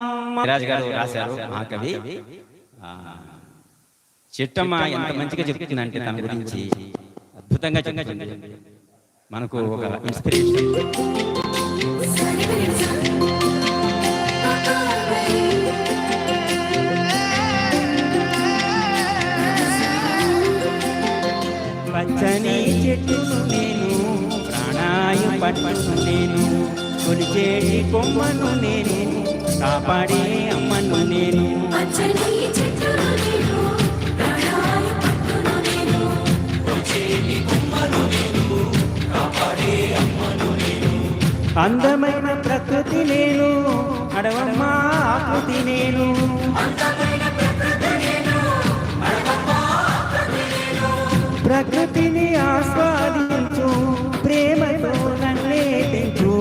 రాజు గారు రాశారు మహాకవి. చిట్టమ్మ ఎంత మంచిగా చెప్తుందంటే తన గురించి అద్భుతంగా చెప్తుంది. మనకు ఒక ఇన్స్పిరేషన్. పచ్చని చెట్టును నేను, ప్రాణాయు పట్టును నేను, కొలిచేటి కొమ్మను నేను, కాపాడే అమ్మను నేను. అందమైన ప్రకృతి నేను, అడవమ్మ ఆకృతి నేను. ప్రకృతిని ఆస్వాదించు, ప్రేమతో నన్నే పెంచు.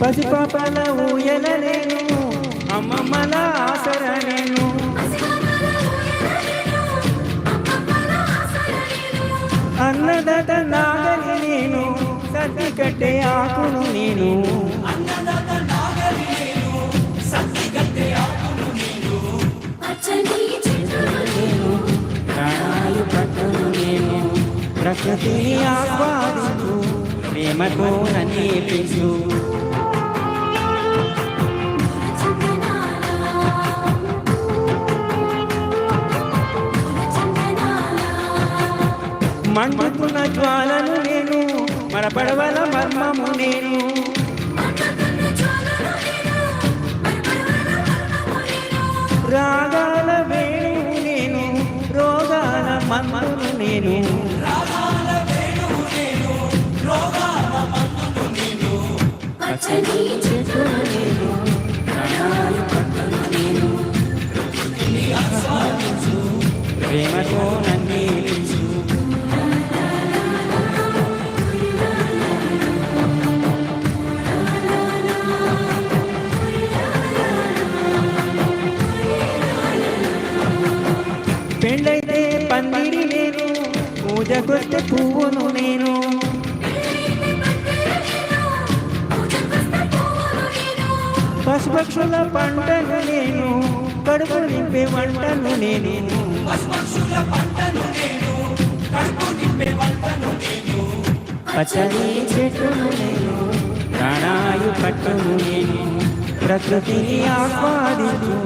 పసిపాపల ఊయల నేను, అమ్మమ్మల ఆసర నేను. అన్నదాత నాగలి నేను, సర్ది కట్టే ఆకును నేను. ప్రాణాలు పట్టును నేను, ప్రకృతిని ఆస్వాదించు, ప్రేమతో నన్నే పెంచు. మండుతున్న జ్వాలను నేను, మన పడవల మర్మము నేను. రాగాల వేణువు నేను, రోగాల మందును నేను. పచ్చని చెట్టును నేను, ప్రాణాలు పట్టును నేను, ప్రేమతో నన్నే పెంచు. పెళ్ళైతే పందిరి నేను, పూజకొస్తే పువ్వును నేను. పశుపక్షుల పంటను నేను, కడుపు నింపే వంటను నేను. పచ్చని చెట్టును నేను, ప్రాణాయు పట్టును నేను, ప్రకృతిని ఆస్వాదించు,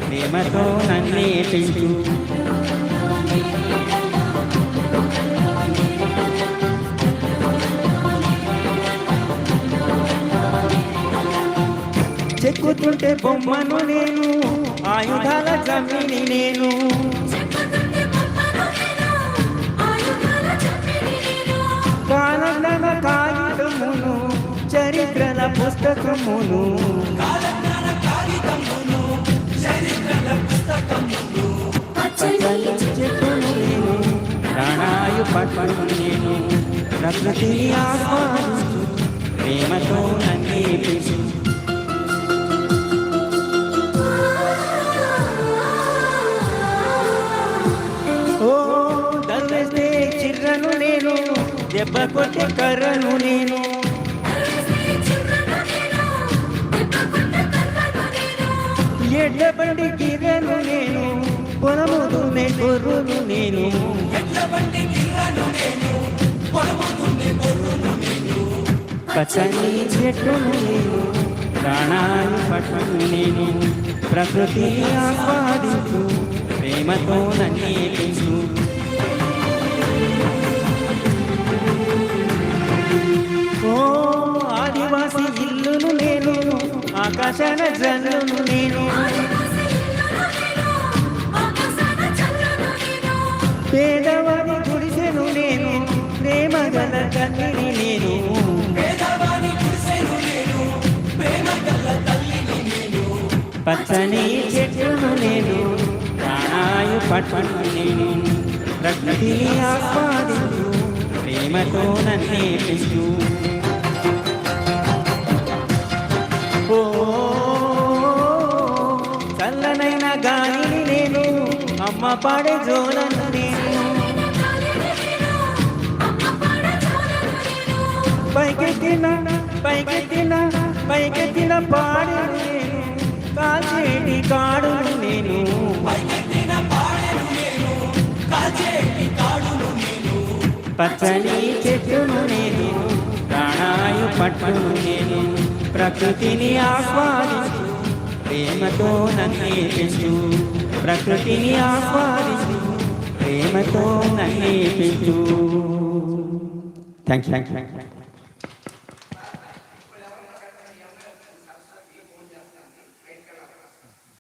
ప్రేమతో నన్నే పెంచు. చెక్కుతుంటే బొమ్మను నేను, ఆయుధాల జమిని నేను. కాలజ్ఞాన కాగితమును, చరిత్రల పుస్తకమును. పచ్చని చెట్టును నేను, ప్రాణాయు పట్టును నేను, ప్రకృతిని ఆస్వాదించు, ప్రేమతో నన్నే పెంచు. ఓ దర్వేస్తే చిర్రను నేను, దెబ్బ కొట్టే కర్రను నేను. ఎడ్లబండి గిర్రను నేను, పొలము దున్నే గొర్రును నేను. పచ్చని చెట్టును నేను, ప్రాణాలు పట్టును నేను, ప్రకృతిని ఆస్వాదించు, ప్రేమతో నన్నే పెంచు. ఓ ఆదివాసి ఇల్లును నేను, ఆకాశాన జల్లును నేను. పేదవాడి గుడిసెను నేను, ప్రేమ గల తల్లిని నేను. పచ్చని చెట్టును నేను, ప్రాణాయు పట్టును నేను, ప్రకృతిని ఆస్వాదించు, ప్రేమతో నన్నే పెంచు. ఓ చల్లనైన గాలిని నేను అమ్మ పాడే జోలను నేను పైకెత్తిన పైకెత్తిన పైకెత్తిన పాడెను నేను కాల్చేటి కాడును నేను పచ్చని చెట్టును నేను ప్రాణాయు పట్టును నేను ప్రకృతిని ఆస్వాదిస్తూ ప్రేమతో నన్నే పెంచు ప్రకృతిని ఆస్వాదిస్తూ ప్రేమతో నన్నే పెంచు థ్యాంక్ యూ